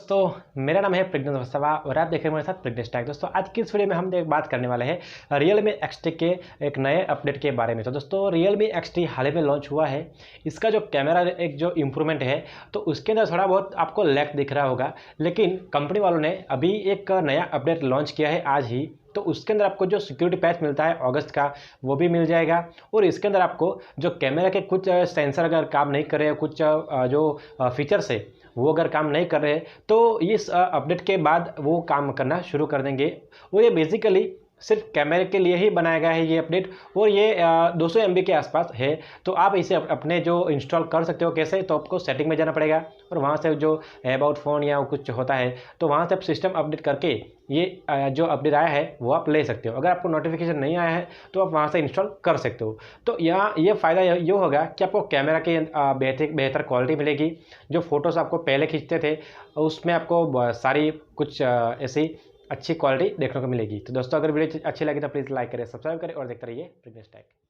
तो मेरा नाम है प्रज्ञेश और आप देख रहे हैं मेरे साथ प्रिग्नेश टैग। दोस्तों आज की इस वीडियो में हम बात करने वाले हैं Realme XT के एक नए अपडेट के बारे में। तो दोस्तों Realme XT हाल ही में लॉन्च हुआ है। इसका जो कैमरा एक जो इम्प्रूवमेंट है तो उसके अंदर थोड़ा बहुत आपको लैग दिख रहा होगा, लेकिन कंपनी वालों ने अभी एक नया अपडेट लॉन्च किया है आज ही। तो उसके अंदर आपको जो सिक्योरिटी पैच मिलता है अगस्त का वो भी मिल जाएगा, और इसके अंदर आपको जो कैमरा के कुछ सेंसर अगर काम नहीं कर रहे, कुछ जो फीचर्स है वो अगर काम नहीं कर रहे तो इस अपडेट के बाद वो काम करना शुरू कर देंगे। और ये बेसिकली सिर्फ कैमरे के लिए ही बनाया गया है ये अपडेट, और ये 200 MB के आसपास है। तो आप इसे अपने जो इंस्टॉल कर सकते हो। कैसे? तो आपको सेटिंग में जाना पड़ेगा और वहाँ से जो अबाउट फ़ोन या कुछ होता है तो वहाँ से आप सिस्टम अपडेट करके ये जो अपडेट आया है वो आप ले सकते हो। अगर आपको नोटिफिकेशन नहीं आया है तो आप वहाँ से इंस्टॉल कर सकते हो। तो यहाँ ये फ़ायदा ये होगा कि आपको कैमरा की बेहतर क्वालिटी मिलेगी। जो फ़ोटोज़ आपको पहले खींचते थे उसमें आपको सारी कुछ ऐसी अच्छी क्वालिटी देखने को मिलेगी। तो दोस्तों अगर वीडियो अच्छी लगी तो प्लीज़ लाइक करें, सब्सक्राइब करें और देखते रहिए प्रिग्नेश टैग।